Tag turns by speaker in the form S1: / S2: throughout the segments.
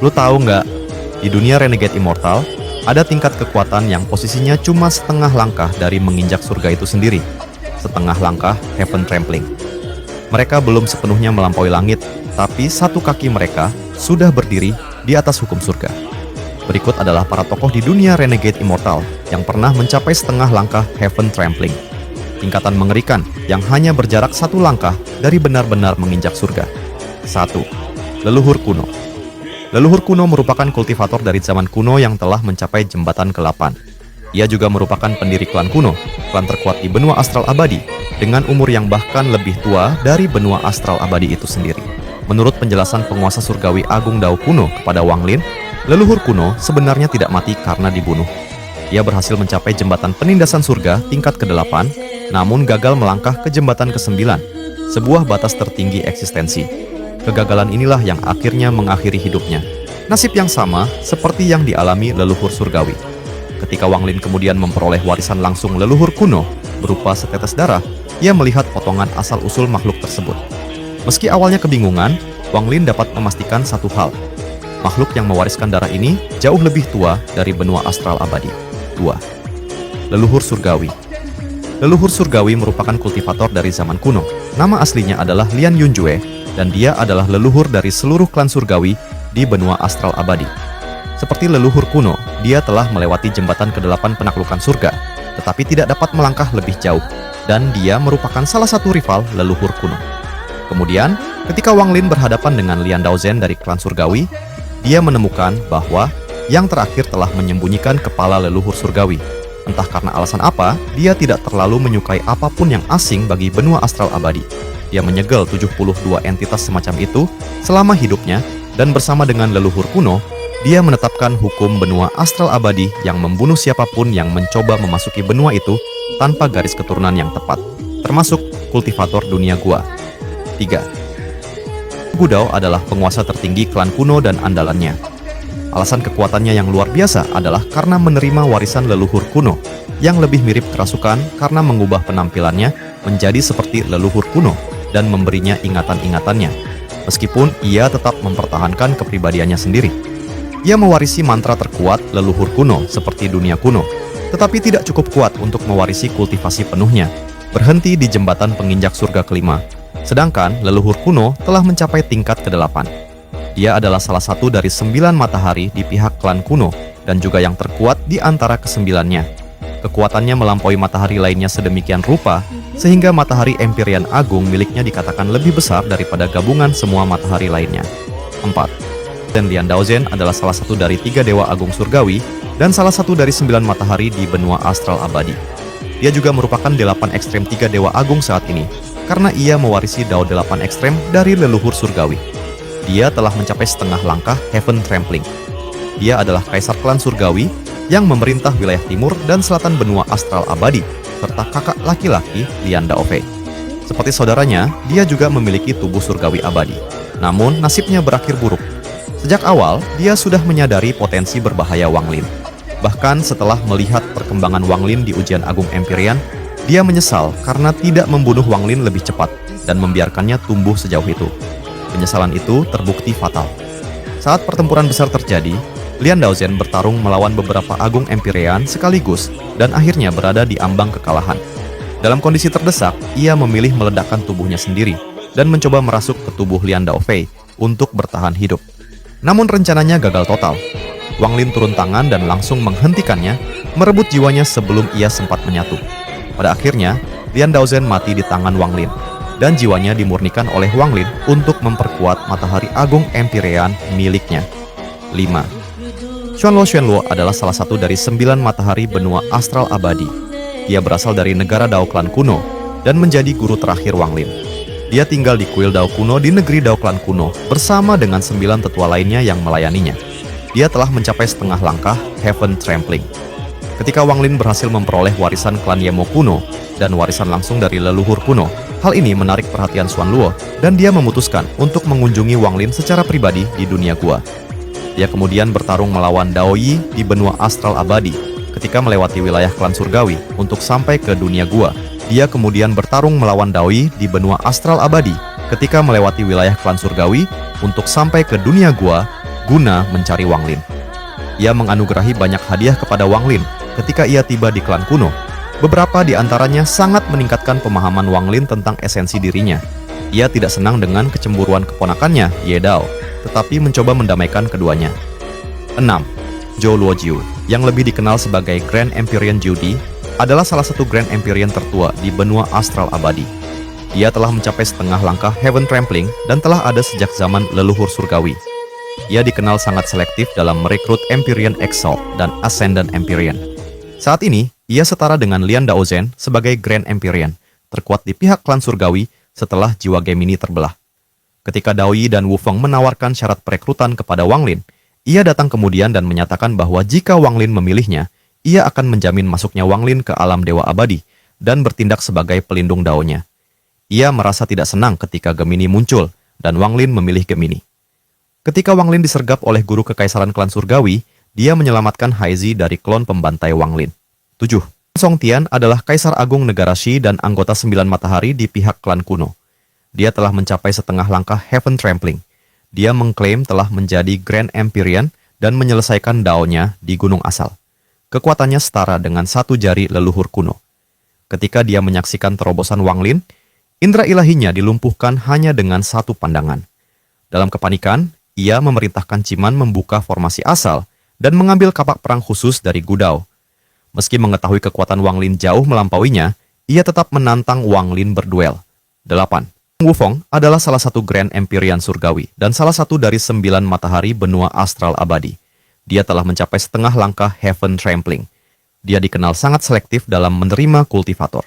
S1: Lu tahu nggak, di dunia Renegade Immortal, ada tingkat kekuatan yang posisinya cuma setengah langkah dari menginjak surga itu sendiri. Setengah langkah Heaven Trampling. Mereka belum sepenuhnya melampaui langit, tapi satu kaki mereka sudah berdiri di atas hukum surga. Berikut adalah para tokoh di dunia Renegade Immortal yang pernah mencapai setengah langkah Heaven Trampling. Tingkatan mengerikan yang hanya berjarak satu langkah dari benar-benar menginjak surga. 1. Leluhur kuno. Leluhur kuno merupakan kultivator dari zaman kuno yang telah mencapai jembatan ke-8. Ia juga merupakan pendiri klan kuno, klan terkuat di benua astral abadi, dengan umur yang bahkan lebih tua dari benua astral abadi itu sendiri. Menurut penjelasan penguasa surgawi Agung Dao kuno kepada Wang Lin, leluhur kuno sebenarnya tidak mati karena dibunuh. Ia berhasil mencapai jembatan penindasan surga tingkat ke-8, namun gagal melangkah ke jembatan ke-9, sebuah batas tertinggi eksistensi. Kegagalan inilah yang akhirnya mengakhiri hidupnya. Nasib yang sama seperti yang dialami leluhur surgawi. Ketika Wang Lin kemudian memperoleh warisan langsung leluhur kuno berupa setetes darah, ia melihat potongan asal-usul makhluk tersebut. Meski awalnya kebingungan, Wang Lin dapat memastikan satu hal. Makhluk yang mewariskan darah ini jauh lebih tua dari benua astral abadi. 2. Leluhur surgawi. Leluhur surgawi merupakan kultivator dari zaman kuno. Nama aslinya adalah Lian Yunjue, dan dia adalah leluhur dari seluruh klan surgawi di benua astral abadi. Seperti leluhur kuno, dia telah melewati jembatan ke-8 penaklukan surga, tetapi tidak dapat melangkah lebih jauh, dan dia merupakan salah satu rival leluhur kuno. Kemudian, ketika Wang Lin berhadapan dengan Lian Daozhen dari klan surgawi, dia menemukan bahwa yang terakhir telah menyembunyikan kepala leluhur surgawi. Entah karena alasan apa, dia tidak terlalu menyukai apapun yang asing bagi benua astral abadi. Dia menyegel 72 entitas semacam itu selama hidupnya, dan bersama dengan leluhur kuno, dia menetapkan hukum benua astral abadi yang membunuh siapapun yang mencoba memasuki benua itu tanpa garis keturunan yang tepat, termasuk kultivator dunia gua. 3. Gudao adalah penguasa tertinggi klan kuno dan andalannya. Alasan kekuatannya yang luar biasa adalah karena menerima warisan leluhur kuno, yang lebih mirip kerasukan karena mengubah penampilannya menjadi seperti leluhur kuno dan memberinya ingatan-ingatannya, meskipun ia tetap mempertahankan kepribadiannya sendiri. Ia mewarisi mantra terkuat leluhur kuno seperti dunia kuno, tetapi tidak cukup kuat untuk mewarisi kultivasi penuhnya, berhenti di jembatan penginjak surga kelima. Sedangkan leluhur kuno telah mencapai tingkat ke-8. Dia adalah salah satu dari 9 matahari di pihak klan kuno, dan juga yang terkuat di antara kesembilannya. Kekuatannya melampaui matahari lainnya sedemikian rupa, sehingga matahari Empyrean Agung miliknya dikatakan lebih besar daripada gabungan semua matahari lainnya. 4. Dan Lian Daozhen adalah salah satu dari 3 dewa agung surgawi, dan salah satu dari 9 matahari di benua astral abadi. Dia juga merupakan 8 ekstrem 3 dewa agung saat ini, karena ia mewarisi Dao 8 ekstrem dari leluhur surgawi. Dia telah mencapai setengah langkah Heaven Trampling. Dia adalah kaisar klan surgawi yang memerintah wilayah timur dan selatan benua astral abadi, serta kakak laki-laki Lian Daofei. Seperti saudaranya, dia juga memiliki tubuh surgawi abadi. Namun, nasibnya berakhir buruk. Sejak awal, dia sudah menyadari potensi berbahaya Wang Lin. Bahkan setelah melihat perkembangan Wang Lin di ujian agung Empyrean, dia menyesal karena tidak membunuh Wang Lin lebih cepat dan membiarkannya tumbuh sejauh itu. Penyesalan itu terbukti fatal. Saat pertempuran besar terjadi, Lian Daozhen bertarung melawan beberapa agung Empyrean sekaligus dan akhirnya berada di ambang kekalahan. Dalam kondisi terdesak, ia memilih meledakkan tubuhnya sendiri dan mencoba merasuk ke tubuh Lian Daofei untuk bertahan hidup. Namun rencananya gagal total. Wang Lin turun tangan dan langsung menghentikannya, merebut jiwanya sebelum ia sempat menyatu. Pada akhirnya, Lian Daozhen mati di tangan Wang Lin, dan jiwanya dimurnikan oleh Wang Lin untuk memperkuat matahari agung Empyrean miliknya. 5. Xuanluo adalah salah satu dari 9 matahari benua astral abadi. Dia berasal dari negara Dao klan kuno dan menjadi guru terakhir Wang Lin. Dia tinggal di kuil Dao kuno di negeri Dao klan kuno bersama dengan 9 tetua lainnya yang melayaninya. Dia telah mencapai setengah langkah Heaven Trampling. Ketika Wang Lin berhasil memperoleh warisan klan Yemo kuno dan warisan langsung dari leluhur kuno, hal ini menarik perhatian Xuanluo dan dia memutuskan untuk mengunjungi Wang Lin secara pribadi di dunia gua. Dia kemudian bertarung melawan Dao Yi di benua astral abadi. Ketika melewati wilayah klan surgawi untuk sampai ke dunia gua, dia kemudian bertarung melawan Dao Yi di benua astral abadi. Ketika melewati wilayah klan surgawi untuk sampai ke dunia gua, guna mencari Wang Lin. Ia menganugerahi banyak hadiah kepada Wang Lin ketika ia tiba di klan kuno. Beberapa di antaranya sangat meningkatkan pemahaman Wang Lin tentang esensi dirinya. Ia tidak senang dengan kecemburuan keponakannya, Ye Dao, tetapi mencoba mendamaikan keduanya. 6. Zhou Luojiu, yang lebih dikenal sebagai Grand Empyrean Judi, adalah salah satu Grand Empyrean tertua di benua astral abadi. Dia telah mencapai setengah langkah Heaven Trampling dan telah ada sejak zaman leluhur surgawi. Ia dikenal sangat selektif dalam merekrut Empyrean Exalt dan Ascendant Empyrean. Saat ini, ia setara dengan Lian Daozhen sebagai Grand Empyrean, terkuat di pihak klan surgawi setelah jiwa Gemini terbelah. Ketika Dao Yi dan Wu Feng menawarkan syarat perekrutan kepada Wang Lin, ia datang kemudian dan menyatakan bahwa jika Wang Lin memilihnya, ia akan menjamin masuknya Wang Lin ke alam dewa abadi dan bertindak sebagai pelindung Dao-nya. Ia merasa tidak senang ketika Gemini muncul dan Wang Lin memilih Gemini. Ketika Wang Lin disergap oleh guru kekaisaran klan surgawi, dia menyelamatkan Haizi dari klon pembantai Wang Lin. 7. Song Tian adalah kaisar agung negara Shi dan anggota 9 matahari di pihak klan kuno. Dia telah mencapai setengah langkah Heaven Trampling. Dia mengklaim telah menjadi Grand Empyrean dan menyelesaikan Dao-nya di gunung asal. Kekuatannya setara dengan satu jari leluhur kuno. Ketika dia menyaksikan terobosan Wang Lin, indera ilahinya dilumpuhkan hanya dengan satu pandangan. Dalam kepanikan, ia memerintahkan Ciman membuka formasi asal dan mengambil kapak perang khusus dari Gudao. Meski mengetahui kekuatan Wang Lin jauh melampauinya, ia tetap menantang Wang Lin berduel. 8. Wu Feng adalah salah satu Grand Empyrean surgawi dan salah satu dari 9 matahari benua astral abadi. Dia telah mencapai setengah langkah Heaven Trampling. Dia dikenal sangat selektif dalam menerima kultivator.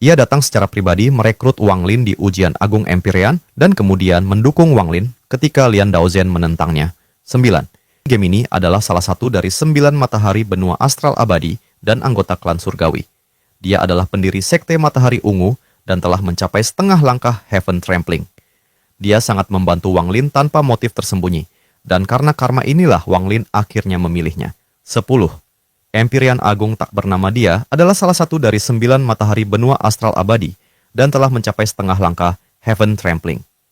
S1: Ia datang secara pribadi merekrut Wang Lin di ujian Agung Empyrean dan kemudian mendukung Wang Lin ketika Lian Daozhen menentangnya. 9. Gemini adalah salah satu dari 9 matahari benua astral abadi dan anggota klan surgawi. Dia adalah pendiri sekte Matahari Ungu dan telah mencapai setengah langkah Heaven Trampling. Dia sangat membantu Wang Lin tanpa motif tersembunyi, dan karena karma inilah Wang Lin akhirnya memilihnya. 10. Empyrean Agung tak bernama dia adalah salah satu dari 9 matahari benua astral abadi dan telah mencapai setengah langkah Heaven Trampling.